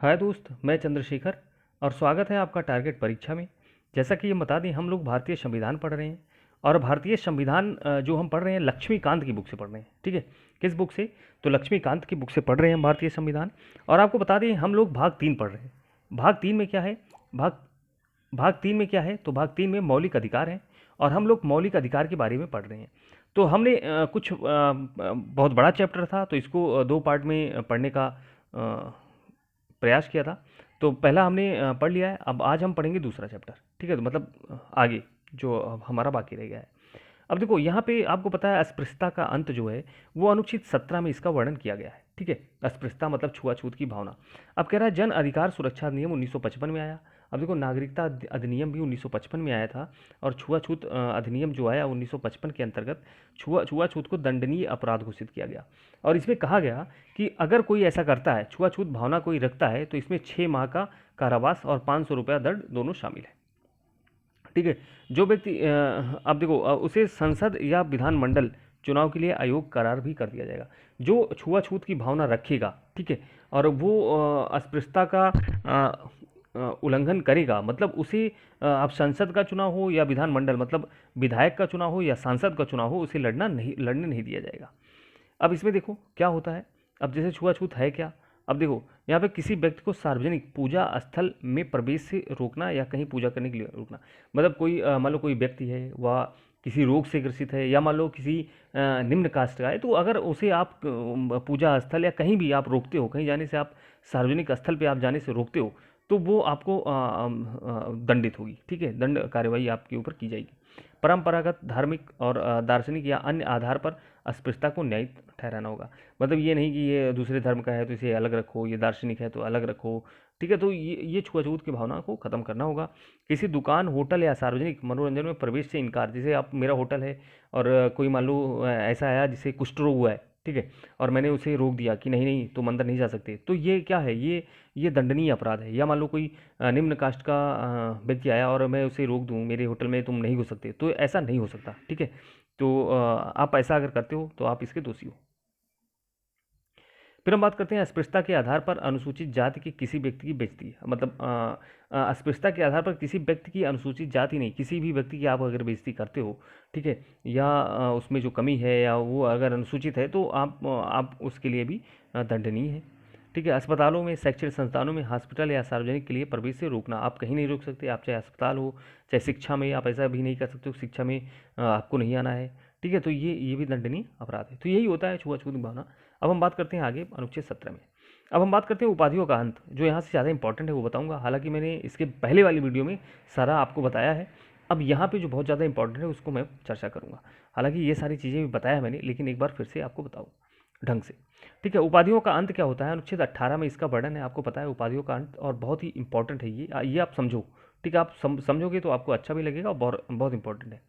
हाय दोस्त, मैं चंद्रशेखर और स्वागत है आपका टारगेट परीक्षा में। जैसा कि ये बता दें, हम लोग भारतीय संविधान पढ़ रहे हैं और भारतीय संविधान जो हम पढ़ रहे हैं लक्ष्मीकांत की बुक से पढ़ रहे हैं। ठीक है, किस बुक से? तो लक्ष्मीकांत की बुक से पढ़ रहे हैं हम भारतीय संविधान। और आपको बता दें, हम लोग भाग 3 पढ़ रहे हैं। भाग 3 में क्या है? भाग भाग 3 में क्या है? तो भाग 3 में मौलिक अधिकार हैं और हम लोग मौलिक अधिकार के बारे में पढ़ रहे हैं। तो हमने बहुत बड़ा चैप्टर था, तो इसको 2 पार्ट में पढ़ने का प्रयास किया था। तो पहला हमने पढ़ लिया है। अब आज हम पढ़ेंगे दूसरा चैप्टर। ठीक है, तो मतलब आगे जो अब हमारा बाकी रह गया है। अब देखो, यहाँ पे आपको पता है अस्पृश्यता का अंत जो है वो अनुच्छेद 17 में इसका वर्णन किया गया है। ठीक है, अस्पृश्यता मतलब छुआछूत की भावना। अब कह रहा है जन अधिकार सुरक्षा अधिनियम 1955 में आया। अब देखो, नागरिकता अधिनियम भी 1955 में आया था और छुआछूत अधिनियम जो आया 1955 के अंतर्गत छुआछूत को दंडनीय अपराध घोषित किया गया। और इसमें कहा गया कि अगर कोई ऐसा करता है, छुआछूत भावना कोई रखता है, तो इसमें 6 माह का कारावास और 500 रुपया दंड दोनों शामिल है। ठीक है, जो व्यक्ति अब देखो उसे संसद या विधानमंडल चुनाव के लिए आयोग करार भी कर दिया जाएगा। जो छुआछूत की भावना रखेगा, ठीक है, और वो अस्पृश्यता का उल्लंघन करेगा, मतलब उसे अब संसद का चुनाव हो या विधानमंडल मतलब विधायक का चुनाव हो या सांसद का चुनाव हो, उसे लड़ने नहीं दिया जाएगा। अब इसमें देखो क्या होता है। अब जैसे छुआछूत है क्या? अब देखो, यहाँ पे किसी व्यक्ति को सार्वजनिक पूजा स्थल में प्रवेश से रोकना या कहीं पूजा करने के लिए रोकना। मतलब कोई मान लो कोई व्यक्ति है, वह किसी रोग से ग्रसित है या मान लो किसी निम्न कास्ट का है, तो अगर उसे आप पूजा स्थल या कहीं भी आप रोकते हो, कहीं जाने से आप सार्वजनिक स्थल पे आप जाने से रोकते हो, तो वो आपको दंडित होगी। ठीक है, दंड कार्यवाही आपके ऊपर की जाएगी। परंपरागत धार्मिक और दार्शनिक या अन्य आधार पर अस्पृश्यता को न्यायिक ठहराना होगा। मतलब ये नहीं कि ये दूसरे धर्म का है तो इसे अलग रखो, ये दार्शनिक है तो अलग रखो। ठीक है, तो ये छुआछूत की भावना को खत्म करना होगा। किसी दुकान, होटल या सार्वजनिक मनोरंजन में प्रवेश से इनकार। जैसे आप, मेरा होटल है और कोई मान लो ऐसा आया जिसे कुष्ठ रोग हुआ है, ठीक है, और मैंने उसे रोक दिया कि नहीं नहीं तुम अंदर नहीं जा सकते, तो ये क्या है? ये दंडनीय अपराध है। या मान लो कोई निम्न कास्ट का व्यक्ति आया और मैं उसे रोक दूं, मेरे होटल में तुम नहीं घुस सकते, तो ऐसा नहीं हो सकता। ठीक है, तो आप ऐसा अगर करते हो तो आप इसके दोषी हो। फिर हम बात करते हैं अस्पृश्यता के आधार पर अनुसूचित जाति के किसी व्यक्ति की बेइज्जती। मतलब अस्पृश्यता के आधार पर किसी व्यक्ति की अनुसूचित जाति नहीं, किसी भी व्यक्ति की आप अगर बेइज्जती करते हो, ठीक है, या उसमें जो कमी है या वो अगर अनुसूचित है, तो आप उसके लिए भी दंडनीय है। ठीक है, अस्पतालों में, शैक्षणिक संस्थानों में, हॉस्पिटल या सार्वजनिक के लिए प्रवेश से रोकना। आप कहीं नहीं रोक सकते, आप चाहे अस्पताल हो चाहे शिक्षा में, आप ऐसा भी नहीं कर सकते हो शिक्षा में आपको नहीं आना है। ठीक है, तो ये भी दंडनीय अपराध है। तो यही होता है छुआछूत भावना। अब हम बात करते हैं आगे अनुच्छेद 17 में। अब हम बात करते हैं उपाधियों का अंत। जो यहाँ से ज़्यादा इंपॉर्टेंट है वो बताऊंगा, हालांकि मैंने इसके पहले वाली वीडियो में सारा आपको बताया है। अब यहाँ पे जो बहुत ज़्यादा इंपॉर्टेंट है उसको मैं चर्चा करूँगा। हालांकि ये सारी चीज़ें भी बताया मैंने, लेकिन एक बार फिर से आपको बताऊँ ढंग से। ठीक है, उपाधियों का अंत क्या होता है? अनुच्छेद 18 में इसका वर्णन है, आपको पता है उपाधियों का अंत, और बहुत ही इंपॉर्टेंट है ये आप समझो। ठीक है, आप समझोगे तो आपको अच्छा भी लगेगा और बहुत बहुत इंपॉर्टेंट है।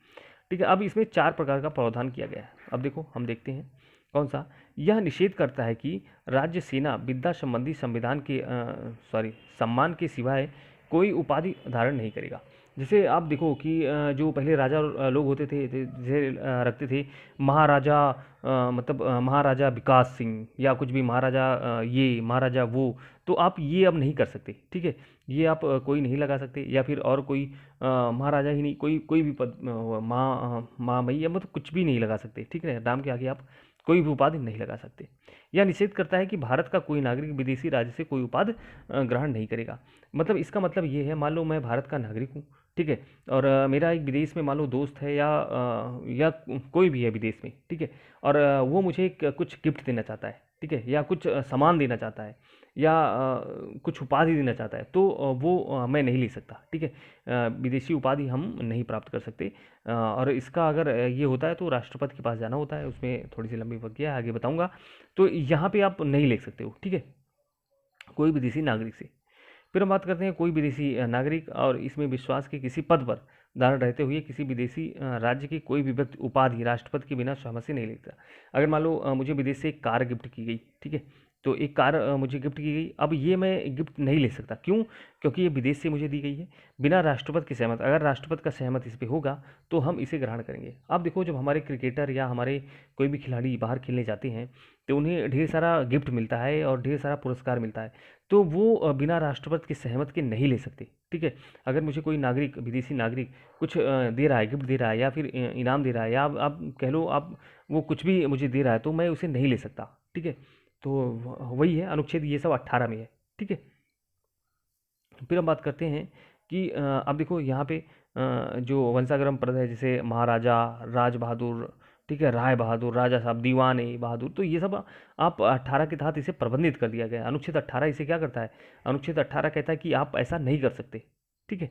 ठीक है, अब इसमें 4 प्रकार का प्रावधान किया गया है। अब देखो हम देखते हैं कौन सा। यह निषेध करता है कि राज्य, सेना, विद्या संबंधी संविधान के सम्मान के सिवाय कोई उपाधि धारण नहीं करेगा। जैसे आप देखो कि जो पहले राजा लोग होते थे, जैसे रखते थे महाराजा, मतलब महाराजा विकास सिंह या कुछ भी, महाराजा ये, महाराजा वो, तो आप ये अब नहीं कर सकते। ठीक है, ये आप कोई नहीं लगा सकते, या फिर और कोई महाराजा ही नहीं, कोई कोई भी पद, माँ मई या मतलब कुछ भी नहीं लगा सकते। ठीक है, नाम के आगे आप कोई भी उपाधि नहीं लगा सकते। यह निषेध करता है कि भारत का कोई नागरिक विदेशी राज्य से कोई उपाधि ग्रहण नहीं करेगा। मतलब इसका मतलब ये है, मान लो मैं भारत का नागरिक हूँ, ठीक है, और मेरा एक विदेश में मान लो दोस्त है या कोई भी है विदेश में, ठीक है, और वो मुझे कुछ गिफ्ट देना चाहता है, ठीक है, या कुछ सामान देना चाहता है, या कुछ उपाधि देना चाहता है, तो वो मैं नहीं ले सकता। ठीक है, विदेशी उपाधि हम नहीं प्राप्त कर सकते। और इसका अगर ये होता है तो राष्ट्रपति के पास जाना होता है, उसमें थोड़ी सी लंबी प्रक्रिया है, आगे बताऊंगा। तो यहाँ पे आप नहीं ले सकते हो। ठीक है, कोई विदेशी नागरिक से। फिर हम बात करते हैं कोई विदेशी नागरिक और इसमें विश्वास के किसी पद पर धारण रहते हुए किसी विदेशी राज्य की कोई भी व्यक्ति उपाधि राष्ट्रपति के बिना सहमति से नहीं लेता। अगर मान लो मुझे विदेश से एक कार गिफ्ट की गई, ठीक है, तो एक कार मुझे गिफ्ट की गई। अब ये मैं गिफ्ट नहीं ले सकता, क्यों? क्योंकि ये विदेश से मुझे दी गई है बिना राष्ट्रपति की सहमत। अगर राष्ट्रपति का सहमत इस पे होगा तो हम इसे ग्रहण करेंगे। अब देखो, जब हमारे क्रिकेटर या हमारे कोई भी खिलाड़ी बाहर खेलने जाते हैं तो उन्हें ढेर सारा गिफ्ट मिलता है और ढेर सारा पुरस्कार मिलता है, तो वो बिना राष्ट्रपति की सहमत के नहीं ले सकते, ठीक है। अगर मुझे कोई नागरिक, विदेशी नागरिक कुछ दे रहा है, गिफ्ट दे रहा है या फिर इनाम दे रहा है, या आप कह लो, आप वो कुछ भी मुझे दे रहा है, तो मैं उसे नहीं ले सकता, ठीक है। तो वही है अनुच्छेद, ये सब 18 में है, ठीक है। फिर हम बात करते हैं कि अब देखो यहाँ पे जो वंशागम पद है, जैसे महाराजा, राज बहादुर, ठीक है, राय बहादुर, राजा साहब, दीवान ए बहादुर, तो ये सब आप 18 के तहत इसे प्रबंधित कर दिया गया है। अनुच्छेद 18 इसे क्या करता है? अनुच्छेद 18 कहता है कि आप ऐसा नहीं कर सकते, ठीक है।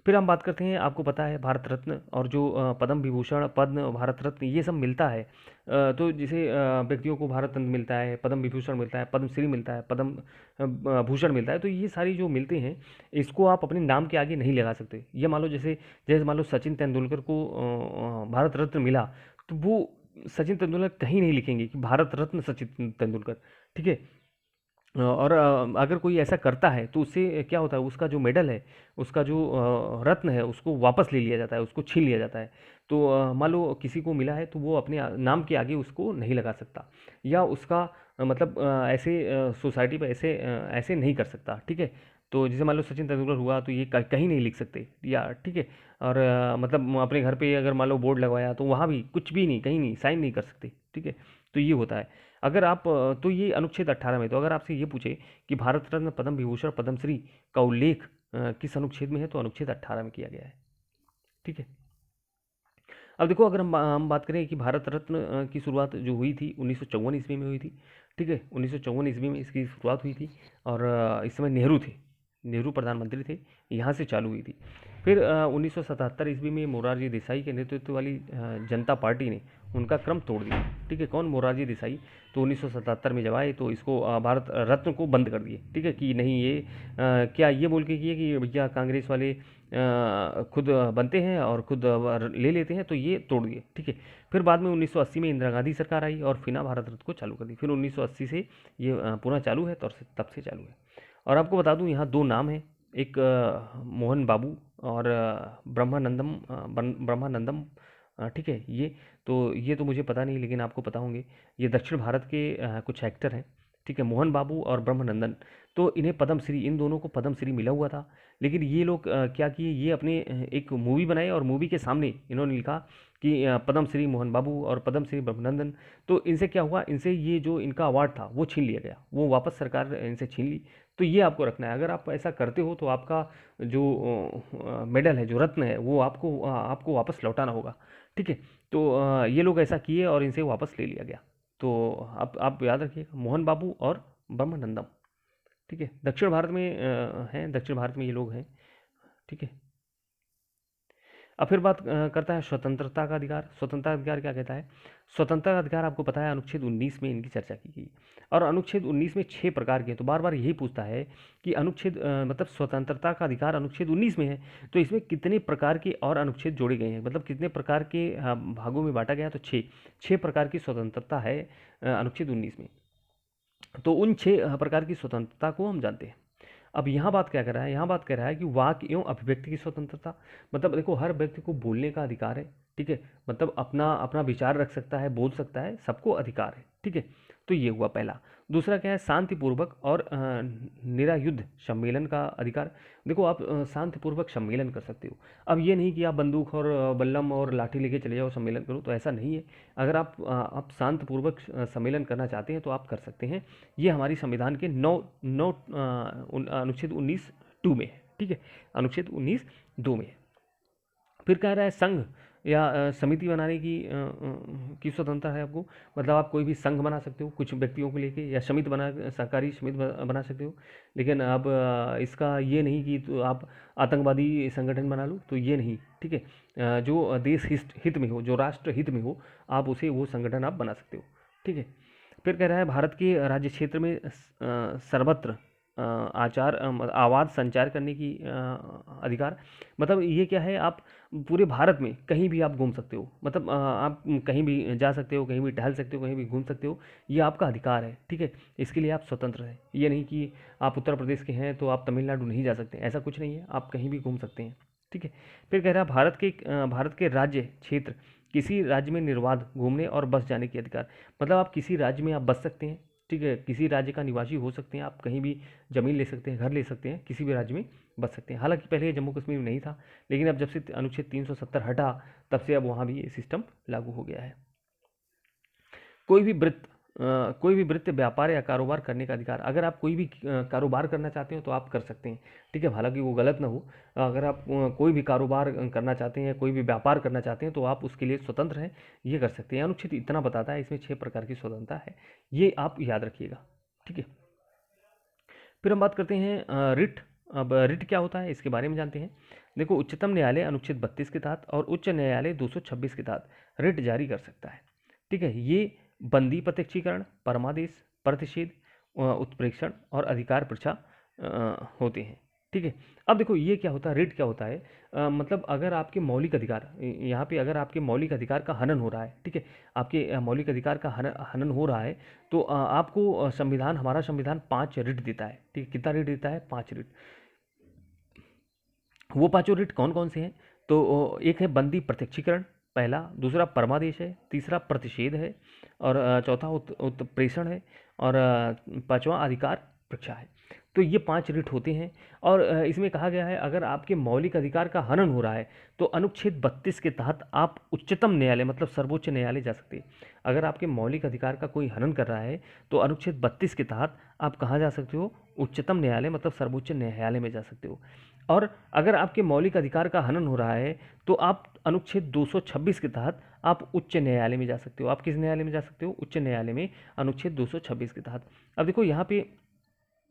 फिर हम बात करते हैं, आपको पता है भारत रत्न और जो पद्म विभूषण, पद्म, भारत रत्न, ये सब मिलता है। तो जैसे व्यक्तियों को भारत रत्न मिलता है, पद्म विभूषण मिलता है, पद्मश्री मिलता है, पद्म भूषण मिलता है, तो ये सारी जो मिलते हैं, इसको आप अपने नाम के आगे नहीं लगा सकते। ये मान लो, जैसे जैसे मान लो सचिन तेंदुलकर को भारत रत्न मिला, तो वो सचिन तेंदुलकर कहीं नहीं लिखेंगे कि भारत रत्न सचिन तेंदुलकर, ठीक है। और अगर कोई ऐसा करता है तो उससे क्या होता है, उसका जो मेडल है, उसका जो रत्न है, उसको वापस ले लिया जाता है, उसको छीन लिया जाता है। तो मान लो किसी को मिला है तो वो अपने नाम के आगे उसको नहीं लगा सकता, या उसका मतलब ऐसे सोसाइटी पे ऐसे नहीं कर सकता, ठीक है। तो जैसे मान लो सचिन तेंदुलकर हुआ, तो ये कहीं नहीं लिख सकते, या ठीक है। और मतलब अपने घर पे अगर मान लो बोर्ड लगवाया, तो वहाँ भी कुछ भी नहीं, कहीं नहीं साइन नहीं कर सकते, ठीक है। तो ये होता है। अगर आप तो ये अनुच्छेद 18 में, तो अगर आपसे ये पूछे कि भारत रत्न, पद्म विभूषण, पद्मश्री का उल्लेख किस अनुच्छेद में है, तो अनुच्छेद 18 में किया गया है, ठीक है। अब देखो, अगर हम बात करें कि भारत रत्न की शुरुआत जो हुई थी 1954 ईस्वी में हुई थी, ठीक है। 1954 ईस्वी में इसकी शुरुआत हुई थी, और इस समय नेहरू थे, नेहरू प्रधानमंत्री थे, यहाँ से चालू हुई थी। फिर 1977 ईस्वी में मोरारजी देसाई के नेतृत्व वाली जनता पार्टी ने उनका क्रम तोड़ दिया, ठीक है। कौन? मोरारजी देसाई। तो 1977 में जब आए तो इसको भारत रत्न को बंद कर दिए, ठीक है, कि नहीं, ये क्या ये बोल के किए कि भैया कांग्रेस वाले खुद बनते हैं और खुद ले लेते हैं, तो ये तोड़ दिए, ठीक है। फिर बाद में 1980 में इंदिरा गांधी सरकार आई और फिर भारत रत्न को चालू कर दी। फिर 1980 से ये पुनः चालू है, तब से चालू है। और आपको बता दूं, यहाँ दो नाम हैं, एक मोहन बाबू और ब्रह्मानंदम, ठीक है। ये तो मुझे पता नहीं, लेकिन आपको पता होंगे। ये दक्षिण भारत के कुछ एक्टर हैं, ठीक है, मोहन बाबू और ब्रह्मानंदन। तो इन्हें पद्मश्री, इन दोनों को पद्मश्री मिला हुआ था, लेकिन ये लोग क्या किए, ये अपने एक मूवी बनाए और मूवी के सामने इन्होंने लिखा कि पद्मश्री मोहन बाबू और पद्मश्री ब्रह्मानंदन। तो इनसे क्या हुआ, इनसे ये जो इनका अवार्ड था वो छीन लिया गया, वो वापस सरकार इनसे छीन ली। तो ये आपको रखना है। अगर आप ऐसा करते हो तो आपका जो मेडल है, जो रत्न है, वो आपको वापस लौटाना होगा, ठीक है। तो ये लोग ऐसा किए और इनसे वापस ले लिया गया। तो आप याद रखिएगा, मोहन बाबू और ब्रह्मानंदम, ठीक है, दक्षिण भारत में हैं, दक्षिण भारत में ये लोग हैं, ठीक है। अब फिर बात करता है स्वतंत्रता का अधिकार। स्वतंत्रता का अधिकार क्या कहता है? स्वतंत्रता का अधिकार आपको पता है, अनुच्छेद 19 में इनकी चर्चा की गई। और अनुच्छेद 19 में 6 प्रकार के हैं। तो बार बार यही पूछता है कि अनुच्छेद मतलब स्वतंत्रता का अधिकार अनुच्छेद 19 में है, तो इसमें कितने प्रकार के और अनुच्छेद जोड़े गए हैं, मतलब कितने प्रकार के भागों में बांटा गया? तो 6 प्रकार की स्वतंत्रता है अनुच्छेद 19 में। तो उन 6 प्रकार की स्वतंत्रता को हम जानते हैं। अब यहाँ बात क्या कर रहा है? यहाँ बात कर रहा है कि वाक एवं अभिव्यक्ति की स्वतंत्रता, मतलब देखो, हर व्यक्ति को बोलने का अधिकार है, ठीक है, मतलब अपना अपना विचार रख सकता है, बोल सकता है, सबको अधिकार है, ठीक है। तो ये हुआ पहला। दूसरा क्या है? शांतिपूर्वक और निरायुद्ध सम्मेलन का अधिकार। देखो, आप शांतिपूर्वक सम्मेलन कर सकते हो। अब ये नहीं कि आप बंदूक और बल्लम और लाठी लेके चले जाओ सम्मेलन करो, तो ऐसा नहीं है। अगर आप शांतिपूर्वक सम्मेलन करना चाहते हैं तो आप कर सकते हैं। ये हमारी संविधान के अनुच्छेद 19(2) में है, ठीक है, अनुच्छेद 19(2) में है। फिर कह रहा है संघ या समिति बनाने की स्वतंत्रता है आपको, मतलब आप कोई भी संघ बना सकते हो कुछ व्यक्तियों को लेके, या समिति बना, सहकारी समिति बना सकते हो। लेकिन अब इसका ये नहीं कि तो आप आतंकवादी संगठन बना लो, तो ये नहीं, ठीक है। जो देश हित में हो, जो राष्ट्र हित में हो, आप उसे वो संगठन आप बना सकते हो, ठीक है। फिर कह रहा है भारत के राज्य क्षेत्र में सर्वत्र आचार आवाज़ संचार करने की अधिकार। मतलब ये क्या है, आप पूरे भारत में कहीं भी आप घूम सकते हो, मतलब आप कहीं भी जा सकते हो, कहीं भी टहल सकते हो, कहीं भी घूम सकते हो, ये आपका अधिकार है, ठीक है। इसके लिए आप स्वतंत्र हैं। ये नहीं कि आप उत्तर प्रदेश के हैं तो आप तमिलनाडु नहीं जा सकते, ऐसा कुछ नहीं है, आप कहीं भी घूम सकते हैं, ठीक है। फिर कह रहा है भारत के राज्य क्षेत्र किसी राज्य में निर्बाध घूमने और बस जाने की अधिकार। मतलब आप किसी राज्य में आप बस सकते हैं, ठीक है, किसी राज्य का निवासी हो सकते हैं, आप कहीं भी ज़मीन ले सकते हैं, घर ले सकते हैं, किसी भी राज्य में बस सकते हैं। हालांकि पहले ये जम्मू कश्मीर में नहीं था, लेकिन अब जब से अनुच्छेद 370 हटा, तब से अब वहाँ भी ये सिस्टम लागू हो गया है। कोई भी वृत्त कोई भी वृत्त व्यापार या कारोबार करने का अधिकार। अगर आप कोई भी कारोबार करना चाहते हो तो आप कर सकते हैं, ठीक है, हालांकि वो गलत ना हो। अगर आप कोई भी कारोबार करना चाहते हैं, कोई भी व्यापार करना चाहते हैं, तो आप उसके लिए स्वतंत्र हैं, ये कर सकते हैं। अनुच्छेद इतना बताता है, इसमें 6 प्रकार की स्वतंत्रता है, ये आप याद रखिएगा, ठीक है। फिर हम बात करते हैं रिट। अब रिट क्या होता है, इसके बारे में जानते हैं। देखो, उच्चतम न्यायालय अनुच्छेद 32 के तहत और उच्च न्यायालय 226 के तहत रिट जारी कर सकता है, ठीक है। ये बंदी प्रत्यक्षीकरण, परमादेश, प्रतिषेध, उत्प्रेक्षण और अधिकार परीक्षा होते हैं, ठीक है। अब देखो, ये क्या होता है, रिट क्या होता है, मतलब अगर आपके मौलिक अधिकार, यहाँ पे अगर आपके मौलिक अधिकार का हनन हो रहा है, ठीक है, आपके मौलिक अधिकार का हनन हो रहा है, तो आपको संविधान, हमारा संविधान 5 रिट देता है, ठीक है। कितना रिट देता है? 5 रिट। वो पांचों रिट कौन कौन से हैं? तो एक है बंदी प्रत्यक्षीकरण, पहला। दूसरा परमादेश है। तीसरा प्रतिषेध है। और चौथा उत्प्रेषण है। और पांचवा अधिकार परीक्षा है। तो ये 5 रिट होते हैं। और इसमें कहा गया है, अगर आपके मौलिक अधिकार का हनन हो रहा है तो अनुच्छेद 32 के तहत आप उच्चतम न्यायालय, मतलब सर्वोच्च न्यायालय जा सकते हैं। अगर आपके मौलिक अधिकार का कोई हनन कर रहा है तो अनुच्छेद 32 के तहत आप कहाँ जा सकते हो? उच्चतम न्यायालय, मतलब सर्वोच्च न्यायालय में जा सकते हो। और अगर आपके मौलिक अधिकार का हनन हो रहा है तो आप अनुच्छेद 226 के तहत आप उच्च न्यायालय में जा सकते हो। आप किस न्यायालय में जा सकते हो? उच्च न्यायालय में, अनुच्छेद 226 के तहत। अब देखो यहाँ पे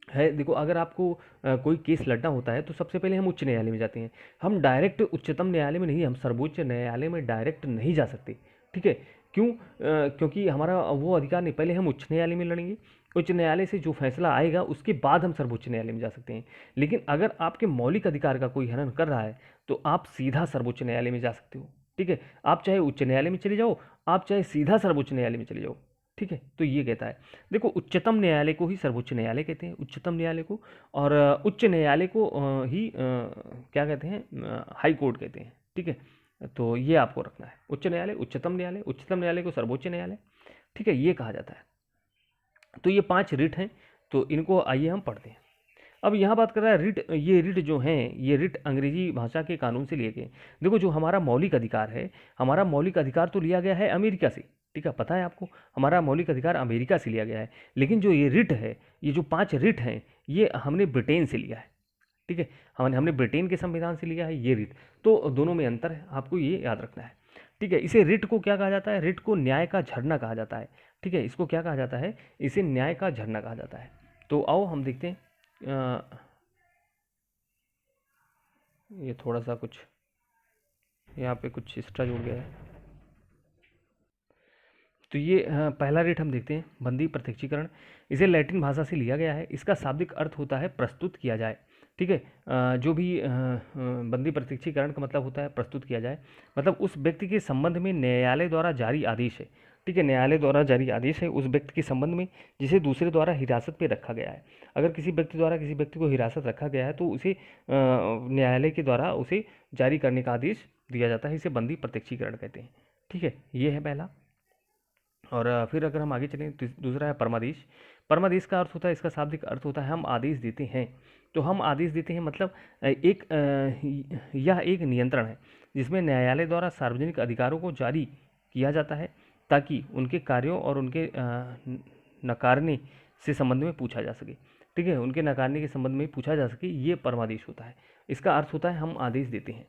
है, देखो, अगर आपको कोई केस लड़ना होता है तो सबसे पहले हम उच्च न्यायालय में जाते हैं। हम डायरेक्ट उच्चतम न्यायालय में नहीं, हम सर्वोच्च न्यायालय में डायरेक्ट नहीं जा सकते, ठीक है। क्यों? क्योंकि हमारा वो अधिकार नहीं, पहले हम उच्च न्यायालय में लड़ेंगे, उच्च न्यायालय से जो फैसला आएगा उसके बाद हम सर्वोच्च न्यायालय में जा सकते हैं। लेकिन अगर आपके मौलिक अधिकार का कोई हनन कर रहा है तो आप सीधा सर्वोच्च न्यायालय में जा सकते हो, ठीक है। आप चाहे उच्च न्यायालय में चले जाओ, आप चाहे सीधा सर्वोच्च न्यायालय में चले जाओ, ठीक है। तो ये कहता है। देखो, उच्चतम न्यायालय को ही सर्वोच्च न्यायालय कहते हैं, उच्चतम न्यायालय को। और उच्च न्यायालय को ही क्या कहते हैं? हाई कोर्ट कहते हैं, ठीक है। तो ये आपको रखना है, उच्च न्यायालय, उच्चतम न्यायालय को सर्वोच्च न्यायालय, ठीक है, ये कहा जाता है। तो ये 5 रिट हैं, तो इनको आइए हम पढ़ते हैं। अब यहाँ बात कर रहा है रिट। ये रिट जो हैं, ये रिट अंग्रेजी भाषा के कानून से लिए गए। देखो, जो हमारा मौलिक अधिकार है, हमारा मौलिक अधिकार तो लिया गया है अमेरिका से, ठीक है, पता है आपको, हमारा मौलिक अधिकार अमेरिका से लिया गया है। लेकिन जो ये रिट है, ये जो 5 रिट हैं, ये हमने ब्रिटेन से लिया है, ठीक है। हमने ब्रिटेन के संविधान से लिया है ये रिट। तो दोनों में अंतर है, आपको ये याद रखना है, ठीक है। इसे रिट को क्या कहा जाता है? रिट को न्याय का झरना कहा जाता है, ठीक है। इसको क्या कहा जाता है? इसे न्याय का झरना कहा जाता है। तो आओ हम देखते हैं। ये थोड़ा सा कुछ यहाँ पे कुछ एक्स्ट्रा जुड़ गया है। तो ये पहला रेट हम देखते हैं, बंदी प्रत्यक्षीकरण। इसे लैटिन भाषा से लिया गया है। इसका शाब्दिक अर्थ होता है प्रस्तुत किया जाए, ठीक है। जो भी बंदी प्रत्यक्षीकरण का मतलब होता है प्रस्तुत किया जाए, मतलब उस व्यक्ति के संबंध में न्यायालय द्वारा जारी आदेश है, ठीक है। न्यायालय द्वारा जारी आदेश है उस व्यक्ति के संबंध में जिसे दूसरे द्वारा हिरासत में रखा गया है। अगर किसी व्यक्ति द्वारा किसी व्यक्ति को हिरासत रखा गया है तो उसे न्यायालय के द्वारा उसे जारी करने का आदेश दिया जाता है। इसे बंदी प्रत्यक्षीकरण कहते हैं, ठीक है। ये है पहला। और फिर अगर हम आगे चलें तो दूसरा है परमादेश। परमादेश का अर्थ होता है, इसका शाब्दिक अर्थ होता है हम आदेश देते हैं। तो हम आदेश देते हैं मतलब यह एक नियंत्रण है जिसमें न्यायालय द्वारा सार्वजनिक अधिकारों को जारी किया जाता है ताकि उनके कार्यों और उनके नकारने से संबंध में पूछा जा सके, ठीक है, उनके नकारने के संबंध में पूछा जा सके, ये परमादेश होता है। इसका अर्थ होता है हम आदेश देते हैं,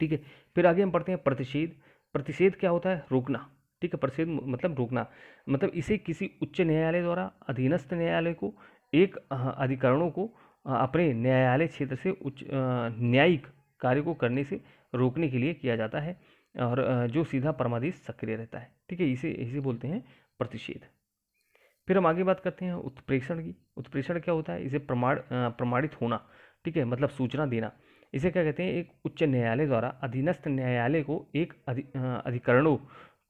ठीक है। फिर आगे हम पढ़ते हैं प्रतिषेध। प्रतिषेध क्या होता है? रोकना, ठीक है। प्रतिषेध मतलब रोकना, मतलब इसे किसी उच्च न्यायालय द्वारा अधीनस्थ न्यायालय को एक अधिकरणों को अपने न्यायालय क्षेत्र से उच्च न्यायिक कार्य को करने से रोकने के लिए किया जाता है। और जो सीधा परमादेश सक्रिय रहता है, ठीक है, इसे इसे बोलते हैं प्रतिषेध। फिर हम आगे बात करते हैं उत्प्रेषण की। उत्प्रेषण क्या होता है? इसे प्रमाणित होना, ठीक है, मतलब सूचना देना। इसे क्या कहते हैं? एक उच्च न्यायालय द्वारा अधीनस्थ न्यायालय को एक अधिकरणों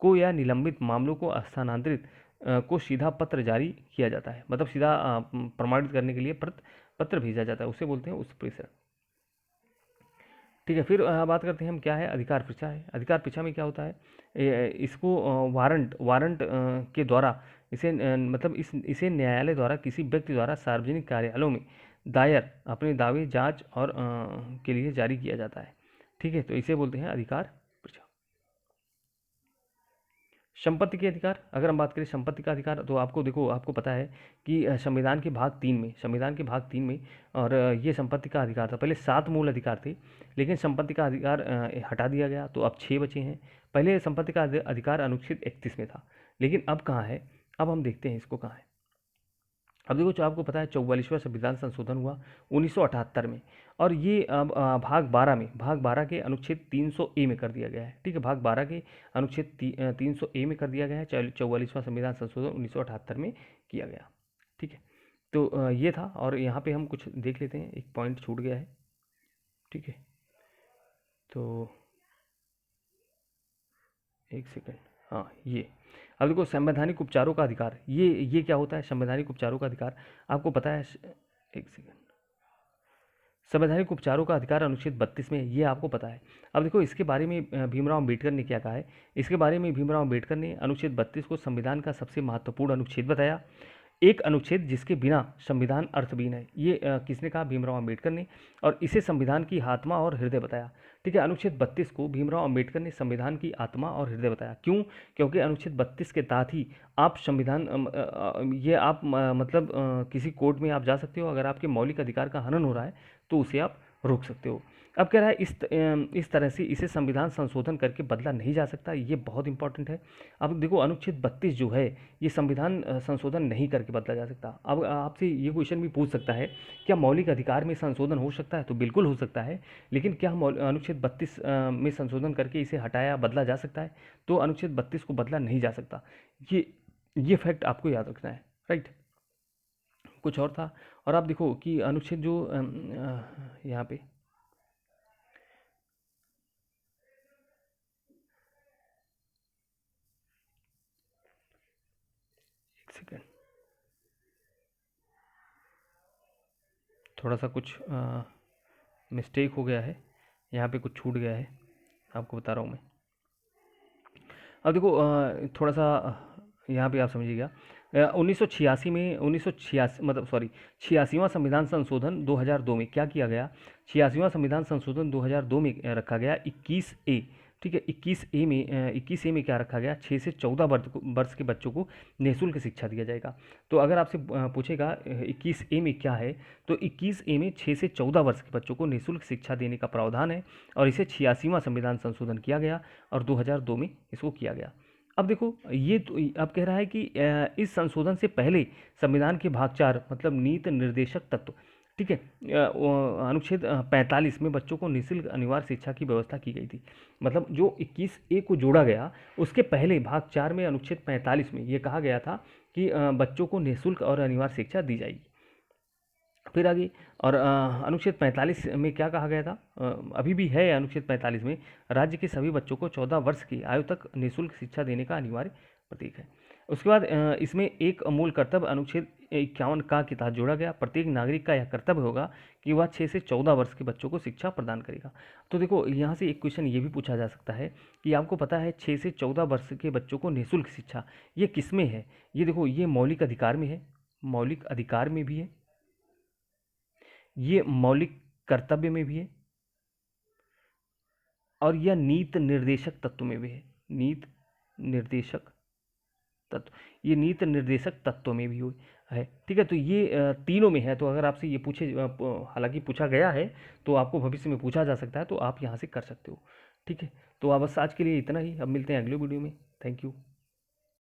को या निलंबित मामलों को स्थानांतरित को सीधा पत्र जारी किया जाता है, मतलब सीधा प्रमाणित करने के लिए पत्र भेजा जाता है, उसे बोलते हैं उत्प्रेषण। ठीक है, फिर बात करते हैं हम क्या है? अधिकार परीक्षा है। अधिकार परीक्षा में क्या होता है? इसको वारंट के द्वारा इसे मतलब इसे न्यायालय द्वारा किसी व्यक्ति द्वारा सार्वजनिक कार्यालयों में दायर अपने दावे जांच और के लिए जारी किया जाता है। ठीक है, तो इसे बोलते हैं अधिकार परीक्षा। संपत्ति के अधिकार, अगर हम बात करें संपत्ति का अधिकार, तो आपको देखो, आपको पता है कि संविधान के भाग 3 में और ये संपत्ति का अधिकार था। पहले 7 मूल अधिकार थे, लेकिन संपत्ति का अधिकार हटा दिया गया, तो अब 6 बचे हैं। पहले संपत्ति का अधिकार अनुच्छेद 31 में था, लेकिन अब कहाँ है? अब हम देखते हैं इसको कहाँ है। अब देखो, जो आपको पता है 44वां संविधान संशोधन हुआ 1978 में, और ये अब भाग 12 के अनुच्छेद 300 ए में कर दिया गया है। ठीक है, भाग 12 के अनुच्छेद 300 ए में कर दिया गया है। 44वां संविधान संशोधन 1978 में किया गया। ठीक है, तो ये था, और यहाँ पे हम कुछ देख लेते हैं, एक पॉइंट छूट गया है। ठीक है, तो एक सेकेंड, हाँ ये। अब देखो, संवैधानिक उपचारों का अधिकार, ये क्या होता है? संवैधानिक उपचारों का अधिकार आपको पता है, एक सेकेंड, संवैधानिक उपचारों का अधिकार अनुच्छेद 32 में, ये आपको पता है। अब देखो, इसके बारे में भीमराव अम्बेडकर ने क्या कहा है? इसके बारे में भीमराव अम्बेडकर ने अनुच्छेद 32 को संविधान का सबसे महत्वपूर्ण अनुच्छेद बताया, एक अनुच्छेद जिसके बिना संविधान अर्थहीन है। ये किसने कहा? भीमराव अम्बेडकर ने, और इसे संविधान की आत्मा और हृदय बताया। ठीक है, अनुच्छेद 32 को भीमराव अम्बेडकर ने संविधान की आत्मा और हृदय बताया। क्यों? क्योंकि अनुच्छेद 32 के तहत ही आप संविधान ये आप मतलब किसी कोर्ट में आप जा सकते हो, अगर आपके मौलिक अधिकार का हनन हो रहा है तो उसे आप रोक सकते हो। अब कह रहा है इस तरह से इसे संविधान संशोधन करके बदला नहीं जा सकता, ये बहुत इंपॉर्टेंट है। अब देखो, अनुच्छेद 32 जो है, ये संविधान संशोधन नहीं करके बदला जा सकता। अब आपसे ये क्वेश्चन भी पूछ सकता है, क्या मौलिक अधिकार में संशोधन हो सकता है? तो बिल्कुल हो सकता है, लेकिन क्या अनुच्छेद 32 में संशोधन करके इसे हटाया बदला जा सकता है? तो अनुच्छेद 32 को बदला नहीं जा सकता। ये फैक्ट आपको याद रखना है, राइट। कुछ और था, और आप देखो कि अनुच्छेद जो यहाँ पे एक सेकेंड, थोड़ा सा कुछ मिस्टेक हो गया है, यहाँ पे कुछ छूट गया है, आपको बता रहा हूँ मैं। अब देखो, थोड़ा सा यहाँ पे आप समझिएगा। 1986 में 1986 मतलब सॉरी 86वां संविधान संशोधन 2002 में क्या किया गया? 86वां संविधान संशोधन 2002 में रखा गया 21A। ठीक है, 21A में क्या रखा गया? 6 से 14 वर्ष के बच्चों को निःशुल्क शिक्षा दिया जाएगा। तो अगर आपसे पूछेगा 21A में क्या है, तो 21A में 6 से 14 वर्ष के बच्चों को निःशुल्क शिक्षा देने का प्रावधान है, और इसे 86वां संविधान संशोधन किया गया और 2002 में इसको किया गया। अब देखो, ये तो अब कह रहा है कि इस संशोधन से पहले संविधान के भाग 4 मतलब नीति निर्देशक तत्व, ठीक है, अनुच्छेद 45 में बच्चों को निःशुल्क अनिवार्य शिक्षा की व्यवस्था की गई थी। मतलब जो 21A को जोड़ा गया, उसके पहले भाग 4 में अनुच्छेद 45 में ये कहा गया था कि बच्चों को निःशुल्क और अनिवार्य शिक्षा दी जाएगी। फिर आगे, और अनुच्छेद 45 में क्या कहा गया था? अभी भी है अनुच्छेद 45 में, राज्य के सभी बच्चों को 14 वर्ष की आयु तक निःशुल्क शिक्षा देने का अनिवार्य प्रतीक है। उसके बाद इसमें एक मूल कर्तव्य अनुच्छेद 51 का के तहत जोड़ा गया, प्रत्येक नागरिक का यह कर्तव्य होगा कि वह 6 से 14 वर्ष के बच्चों को शिक्षा प्रदान करेगा। तो देखो, यहाँ से एक क्वेश्चन ये भी पूछा जा सकता है कि आपको पता है 6 से 14 वर्ष के बच्चों को निःशुल्क शिक्षा, ये किस में है? ये देखो, ये मौलिक अधिकार में है, मौलिक अधिकार में भी है, ये मौलिक कर्तव्य में भी है, और यह नीति निर्देशक तत्व में भी है। नीति निर्देशक तत्व, ये नीति निर्देशक तत्व में भी है। ठीक है, तो ये तीनों में है। तो अगर आपसे ये पूछे, हालांकि पूछा गया है, तो आपको भविष्य में पूछा जा सकता है, तो आप यहाँ से कर सकते हो। ठीक है, तो अब बस आज के लिए इतना ही, अब मिलते हैं अगले वीडियो में। Thank you.